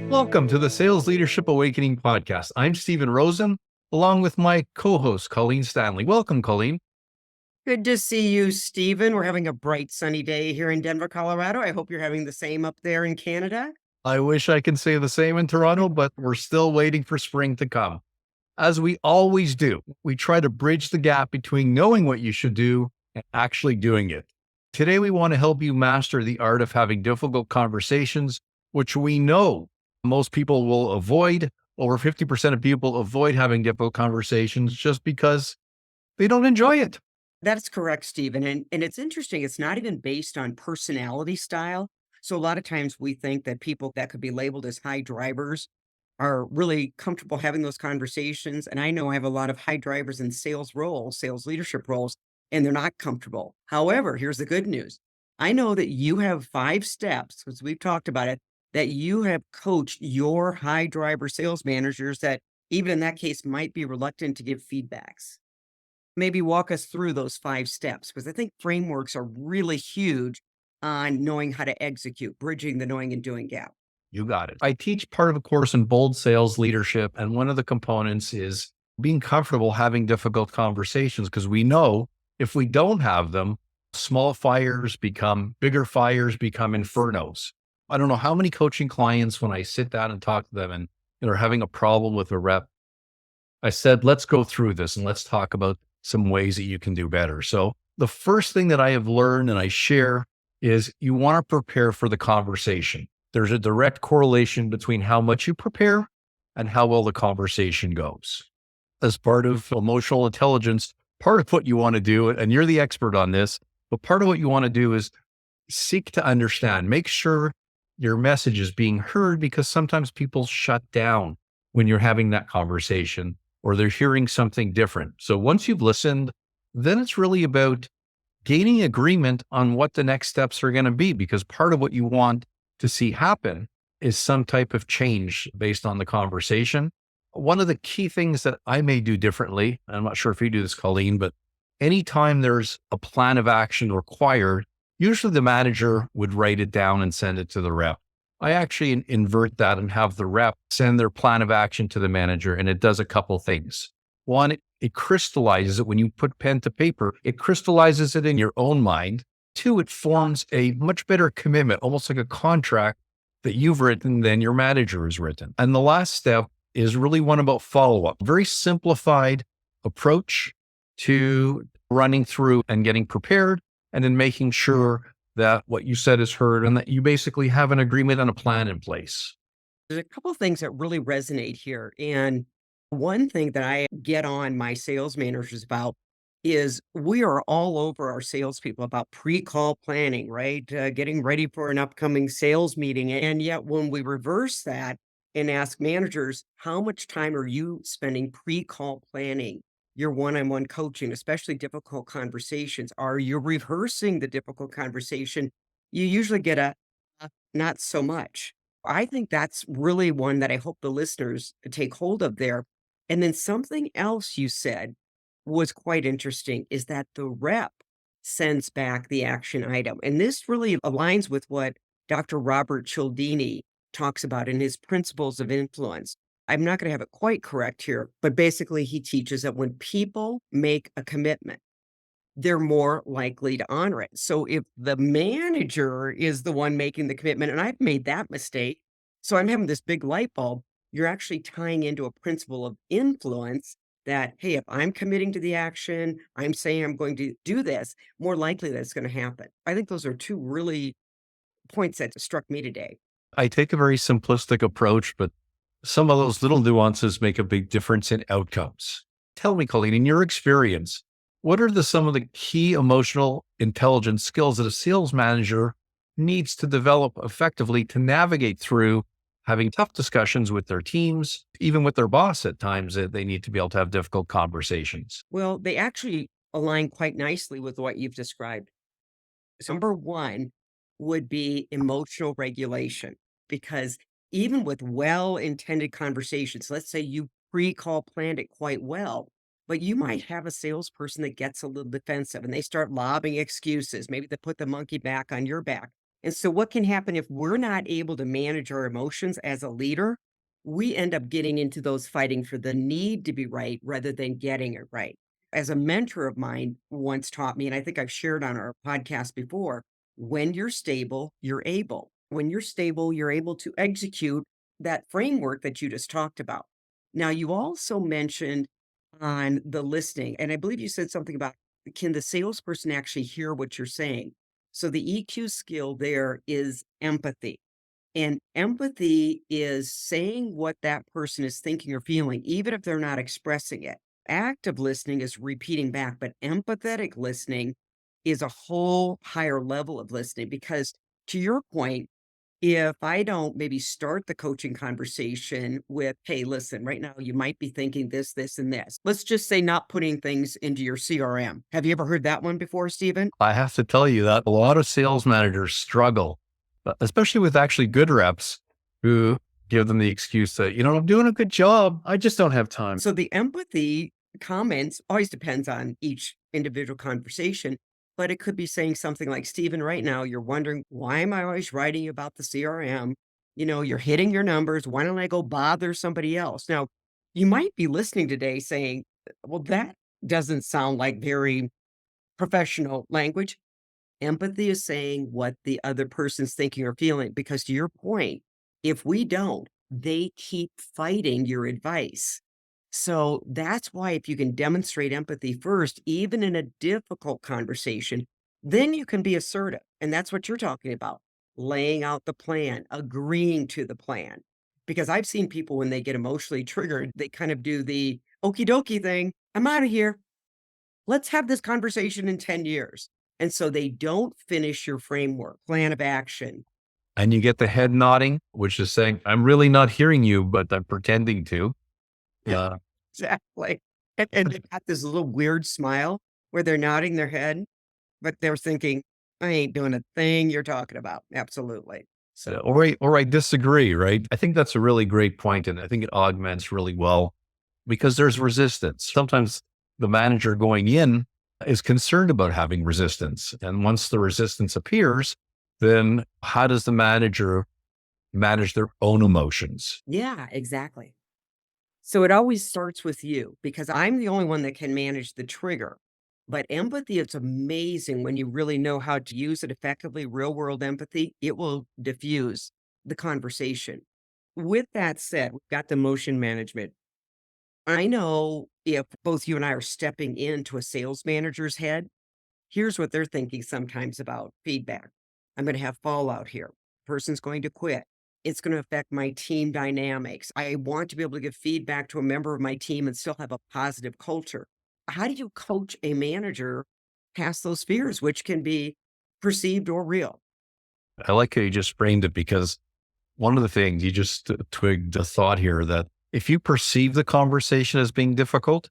Welcome to the Sales Leadership Awakening podcast. I'm Steven Rosen, along with my co-host, Colleen Stanley. Welcome, Colleen. Good to see you, Steven. We're having a bright sunny day here in Denver, Colorado. I hope you're having the same up there in Canada. I wish I could say the same in Toronto, but we're still waiting for spring to come. As we always do, we try to bridge the gap between knowing what you should do and actually doing it. Today, we want to help you master the art of having difficult conversations, which we know most people will avoid. Over 50% of people avoid having difficult conversations just because they don't enjoy it. That's correct, Steven. And it's interesting, it's not even based on personality style. So a lot of times we think that people that could be labeled as high drivers are really comfortable having those conversations. And I know I have a lot of high drivers in sales roles, sales leadership roles, and they're not comfortable. However, here's the good news. I know that you have 5 steps, as we've talked about it, that you have coached your high driver sales managers that even in that case might be reluctant to give feedbacks. Maybe walk us through those 5 steps because I think frameworks are really huge on knowing how to execute, bridging the knowing and doing gap. You got it. I teach part of a course in bold sales leadership, and one of the components is being comfortable having difficult conversations because we know if we don't have them, small fires become bigger fires, become infernos. I don't know how many coaching clients, when I sit down and talk to them and they're having a problem with a rep, I said, let's go through this and let's talk about some ways that you can do better. So the first thing that I have learned and I share is you want to prepare for the conversation. There's a direct correlation between how much you prepare and how well the conversation goes. As part of emotional intelligence, part of what you want to do, and you're the expert on this, but part of what you want to do is seek to understand, make sure your message is being heard because sometimes people shut down when you're having that conversation or they're hearing something different. So once you've listened, then it's really about gaining agreement on what the next steps are going to be, because part of what you want to see happen is some type of change based on the conversation. One of the key things that I may do differently, I'm not sure if you do this, Colleen, but anytime there's a plan of action required, usually the manager would write it down and send it to the rep. I actually invert that and have the rep send their plan of action to the manager, and it does a couple things. One, it crystallizes it when you put pen to paper, it crystallizes it in your own mind. 2, it forms a much better commitment, almost like a contract that you've written than your manager has written. And the last step is really one about follow-up. Very simplified approach to running through and getting prepared, and then making sure that what you said is heard and that you basically have an agreement and a plan in place. There's a couple of things that really resonate here. And one thing that I get on my sales managers about is we are all over our salespeople about pre-call planning, right? Getting ready for an upcoming sales meeting. And yet when we reverse that and ask managers, how much time are you spending pre-call planning your one-on-one coaching, especially difficult conversations? Are you rehearsing the difficult conversation? You usually get a not so much. I think that's really one that I hope the listeners take hold of there. And then something else you said was quite interesting is that the rep sends back the action item. And this really aligns with what Dr. Robert Cialdini talks about in his principles of influence. I'm not going to have it quite correct here, but basically he teaches that when people make a commitment, they're more likely to honor it. So if the manager is the one making the commitment, and I've made that mistake, so I'm having this big light bulb, you're actually tying into a principle of influence that, hey, if I'm committing to the action, I'm saying I'm going to do this, more likely that it's going to happen. I think those are 2 really points that struck me today. I take a very simplistic approach, but some of those little nuances make a big difference in outcomes. Tell me, Colleen, in your experience, what are some of the key emotional intelligence skills that a sales manager needs to develop effectively to navigate through having tough discussions with their teams, even with their boss at times, that they need to be able to have difficult conversations? Well, they actually align quite nicely with what you've described. So number 1 would be emotional regulation, because even with well-intended conversations, let's say you pre-call planned it quite well, but you might have a salesperson that gets a little defensive and they start lobbing excuses. Maybe they put the monkey back on your back. And so, what can happen if we're not able to manage our emotions as a leader? We end up getting into those fighting for the need to be right rather than getting it right. As a mentor of mine once taught me, and I think I've shared on our podcast before, when you're stable, you're able. When you're stable, you're able to execute that framework that you just talked about. Now, you also mentioned on the listening, and I believe you said something about can the salesperson actually hear what you're saying? So the EQ skill there is empathy. And empathy is saying what that person is thinking or feeling, even if they're not expressing it. Active listening is repeating back, but empathetic listening is a whole higher level of listening because, to your point, if I don't maybe start the coaching conversation with, hey, listen, right now you might be thinking this, this, and this. Let's just say not putting things into your CRM. Have you ever heard that one before, Stephen? I have to tell you that a lot of sales managers struggle, especially with actually good reps who give them the excuse that, I'm doing a good job. I just don't have time. So the empathy comments always depends on each individual conversation, but it could be saying something like, Stephen, right now you're wondering, why am I always writing about the CRM? You're hitting your numbers. Why don't I go bother somebody else? Now, you might be listening today saying, well, that doesn't sound like very professional language. Empathy is saying what the other person's thinking or feeling, because to your point, if we don't, they keep fighting your advice. So that's why if you can demonstrate empathy first, even in a difficult conversation, then you can be assertive. And that's what you're talking about, laying out the plan, agreeing to the plan. Because I've seen people when they get emotionally triggered, they kind of do the okie dokie thing. I'm out of here. Let's have this conversation in 10 years. And so they don't finish your framework, plan of action. And you get the head nodding, which is saying, I'm really not hearing you, but I'm pretending to. Yeah. Exactly. And they've got this little weird smile where they're nodding their head, but they're thinking, I ain't doing a thing you're talking about. Absolutely. So, Or I disagree, right? I think that's a really great point, and I think it augments really well because there's resistance. Sometimes the manager going in is concerned about having resistance. And once the resistance appears, then how does the manager manage their own emotions? yeah, exactly. So it always starts with you because I'm the only one that can manage the trigger. But empathy, it's amazing when you really know how to use it effectively. Real world empathy, it will diffuse the conversation. With that said, we've got the emotion management. I know if both you and I are stepping into a sales manager's head, here's what they're thinking sometimes about feedback. I'm going to have fallout here. Person's going to quit. It's going to affect my team dynamics. I want to be able to give feedback to a member of my team and still have a positive culture. How do you coach a manager past those fears, which can be perceived or real? I like how you just framed it because one of the things you just twigged a thought here that if you perceive the conversation as being difficult,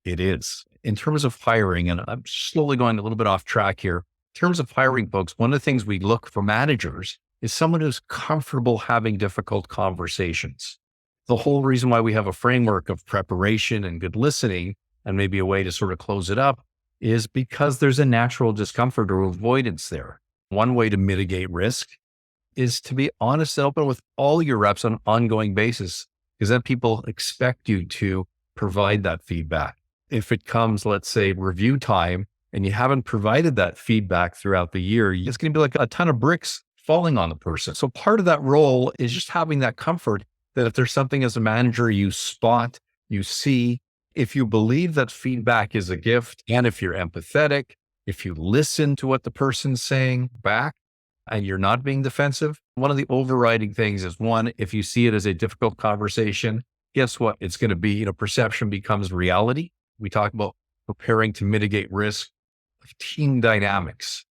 it is. In terms of hiring, and I'm slowly going a little bit off track here. In terms of hiring folks, one of the things we look for managers is someone who's comfortable having difficult conversations. The whole reason why we have a framework of preparation and good listening, and maybe a way to sort of close it up, is because there's a natural discomfort or avoidance there. One way to mitigate risk is to be honest and open with all your reps on an ongoing basis, because then people expect you to provide that feedback. If it comes, let's say, review time, and you haven't provided that feedback throughout the year, it's going to be like a ton of bricks falling on the person. So part of that role is just having that comfort that if there's something as a manager you spot, you see, if you believe that feedback is a gift, and if you're empathetic, if you listen to what the person's saying back, and you're not being defensive, one of the overriding things is one, if you see it as a difficult conversation, guess what? It's going to be, perception becomes reality. We talk about preparing to mitigate risk of team dynamics.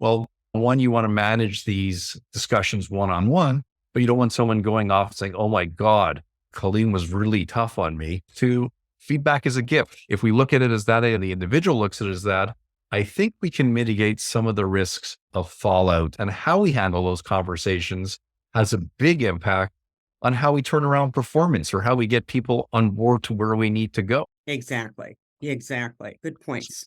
Well, one, you want to manage these discussions one-on-one, but you don't want someone going off saying, oh my God, Colleen was really tough on me. Two, feedback is a gift. If we look at it as that and the individual looks at it as that, I think we can mitigate some of the risks of fallout, and how we handle those conversations has a big impact on how we turn around performance or how we get people on board to where we need to go. Exactly. Exactly. Good points.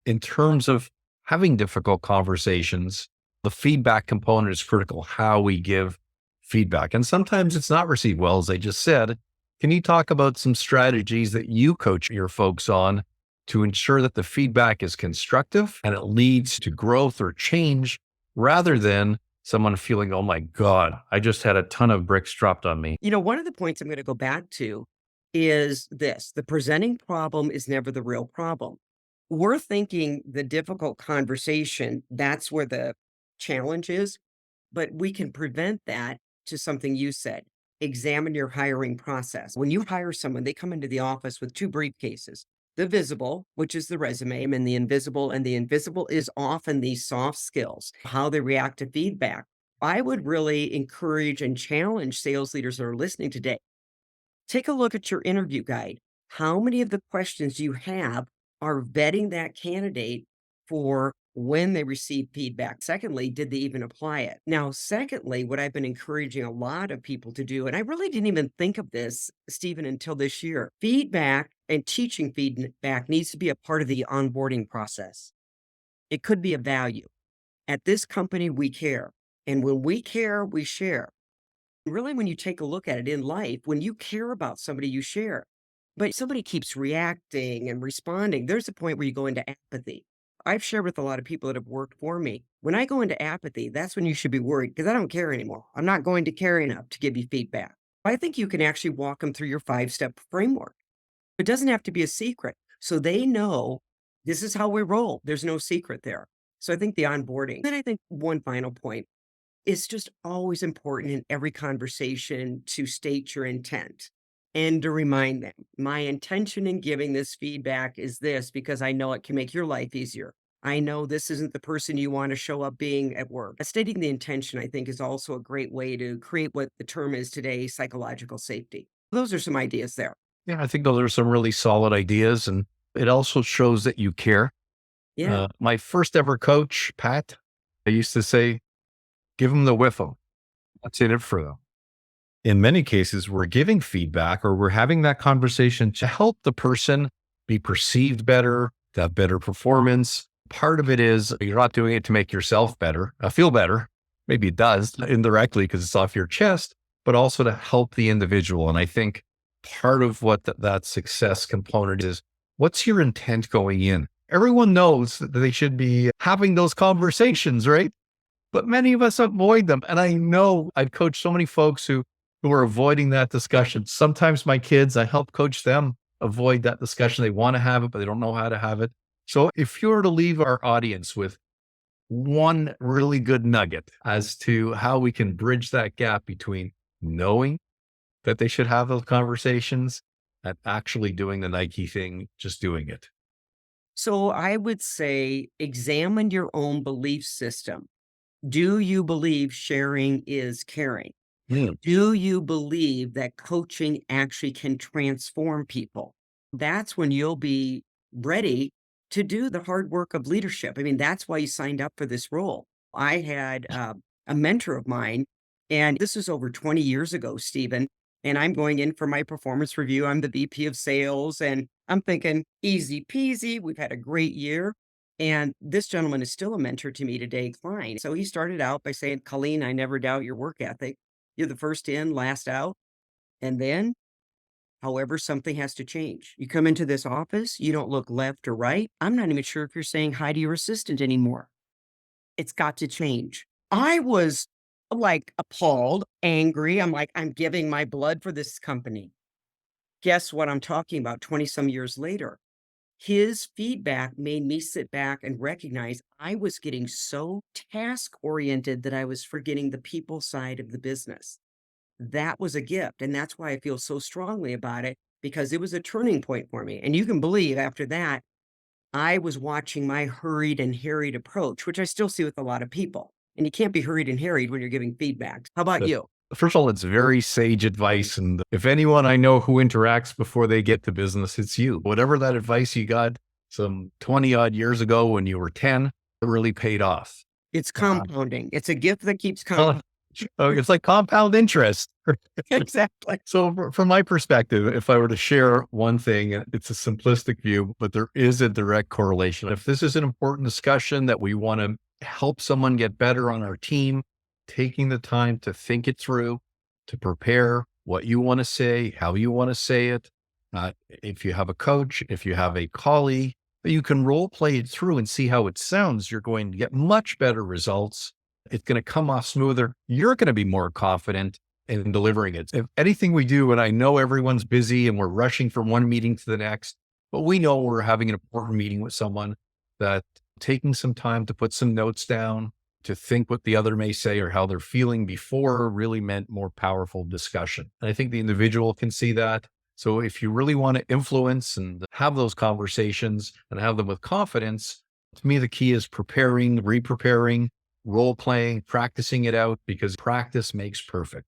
In terms of having difficult conversations, The feedback component is critical, how we give feedback. And sometimes it's not received well, as I just said. Can you talk about some strategies that you coach your folks on to ensure that the feedback is constructive and it leads to growth or change rather than someone feeling, oh my God, I just had a ton of bricks dropped on me? One of the points I'm going to go back to is this: the presenting problem is never the real problem. We're thinking the difficult conversation, that's where the challenge is, but we can prevent that to something you said. Examine your hiring process. When you hire someone, they come into the office with two briefcases: the visible, which is the resume, and the invisible. And the invisible is often these soft skills, how they react to feedback. I would really encourage and challenge sales leaders that are listening today. Take a look at your interview guide. How many of the questions you have are vetting that candidate for when they receive feedback? Secondly, did they even apply it? Now, secondly, what I've been encouraging a lot of people to do, and I really didn't even think of this, Stephen, until this year, feedback and teaching feedback needs to be a part of the onboarding process. It could be a value. At this company, we care. And when we care, we share. Really, when you take a look at it in life, when you care about somebody, you share. But somebody keeps reacting and responding, there's a point where you go into apathy. I've shared with a lot of people that have worked for me. When I go into apathy, that's when you should be worried because I don't care anymore. I'm not going to care enough to give you feedback. I think you can actually walk them through your 5-step framework. It doesn't have to be a secret. So they know this is how we roll. There's no secret there. So I think the onboarding. Then I think one final point: it's just always important in every conversation to state your intent and to remind them, my intention in giving this feedback is this because I know it can make your life easier. I know this isn't the person you want to show up being at work. Stating the intention, I think, is also a great way to create what the term is today, psychological safety. Those are some ideas there. Yeah, I think those are some really solid ideas. And it also shows that you care. Yeah. My first ever coach, Pat, I used to say, give them the whiffle. That's in it for them. In many cases, we're giving feedback or we're having that conversation to help the person be perceived better, to have better performance. Part of it is you're not doing it to make yourself better, feel better. Maybe it does indirectly because it's off your chest, but also to help the individual. And I think part of what that success component is, what's your intent going in? Everyone knows that they should be having those conversations, right? But many of us avoid them. And I know I've coached so many folks who are avoiding that discussion. Sometimes my kids, I help coach them avoid that discussion. They want to have it, but they don't know how to have it. So if you were to leave our audience with one really good nugget as to how we can bridge that gap between knowing that they should have those conversations and actually doing the Nike thing, just doing it. So I would say examine your own belief system. Do you believe sharing is caring? Mm. Do you believe that coaching actually can transform people? That's when you'll be ready to do the hard work of leadership. I mean, that's why you signed up for this role. I had a mentor of mine, and this was over 20 years ago, Stephen. And I'm going in for my performance review. I'm the VP of sales, and I'm thinking, easy peasy. We've had a great year. And this gentleman is still a mentor to me today, Klein. So he started out by saying, Colleen, I never doubt your work ethic. You're the first in, last out. And then, however, something has to change. You come into this office, you don't look left or right. I'm not even sure if you're saying hi to your assistant anymore. It's got to change. I was like appalled, angry. I'm like, I'm giving my blood for this company. Guess what I'm talking about 20 some years later? His feedback made me sit back and recognize I was getting so task oriented that I was forgetting the people side of the business. That was a gift. And that's why I feel so strongly about it, because it was a turning point for me. And you can believe after that, I was watching my hurried and harried approach, which I still see with a lot of people. And you can't be hurried and harried when you're giving feedback. How about But you? first of all, it's very sage advice. And if anyone I know who interacts before they get to business, it's you. Whatever that advice you got some 20 odd years ago when you were 10, it really paid off. It's compounding. It's a gift that keeps Well, compounding. it's like compound interest. Exactly. So from my perspective, if I were to share one thing, it's a simplistic view, but there is a direct correlation. If this is an important discussion that we want to help someone get better on our team, taking the time to think it through, to prepare what you want to say, how you want to say it. If you have a coach, if you have a colleague, you can role play it through and see how it sounds. You're going to get much better results. It's going to come off smoother. You're going to be more confident in delivering it. If anything we do, and I know everyone's busy and we're rushing from one meeting to the next, but we know we're having an important meeting with someone, that taking some time to put some notes down, to think what the other may say or how they're feeling before really meant more powerful discussion. And I think the individual can see that. So if you really want to influence and have those conversations and have them with confidence, to me, the key is preparing, re-preparing, role playing, practicing it out, because practice makes perfect.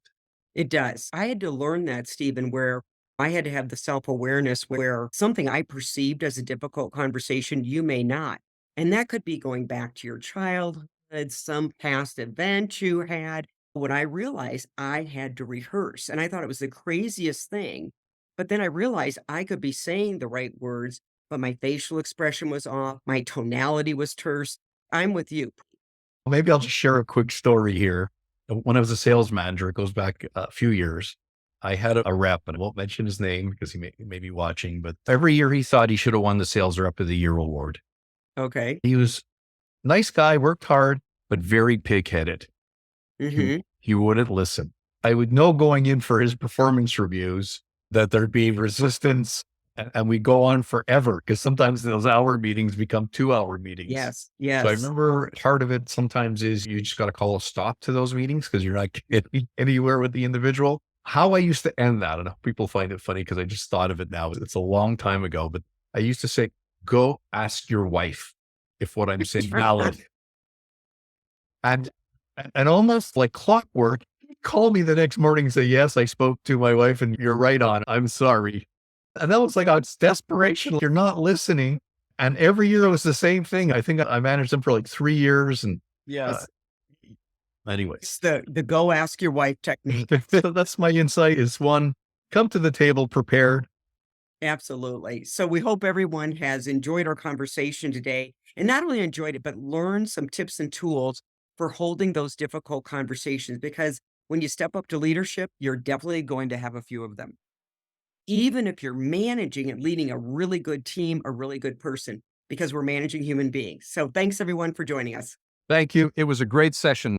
It does. I had to learn that, Stephen, where I had to have the self-awareness where something I perceived as a difficult conversation, you may not. And that could be going back to your childhood, some past event you had. When I realized I had to rehearse, and I thought it was the craziest thing. But then I realized I could be saying the right words, but my facial expression was off, my tonality was terse. I'm with you. Maybe I'll just share a quick story here. When I was a sales manager, it goes back a few years. I had a rep, and I won't mention his name because he may be watching, but every year he thought he should have won the Sales Rep of the Year award. Okay. He was a nice guy, worked hard, but very pig-headed. He, Hmm. he wouldn't listen. I would know going in for his performance reviews that there'd be resistance, and we go on forever because sometimes those hour meetings become 2 hour meetings. Yes. So I Yes. remember part of it sometimes is you just got to call a stop to those meetings because you're not getting anywhere with the individual. How I used to end that, and people find it funny because I just thought of it now. It's a long time ago, but I used to say, go ask your wife if what I'm saying valid. And almost like clockwork, he'd call me the next morning and say, yes, I spoke to my wife and you're right on. I'm sorry. And that was like, it's desperation. You're not listening. And every year it was the same thing. I think I managed them for like 3 years. And uh, Yes. anyways, It's the go ask your wife technique. that's my insight is one, come to the table prepared. Absolutely. So we hope everyone has enjoyed our conversation today and not only enjoyed it, but learned some tips and tools for holding those difficult conversations. Because when you step up to leadership, you're definitely going to have a few of them. Even if you're managing and leading a really good team, a really good person, because we're managing human beings. So thanks everyone for joining us. Thank you. It was a great session.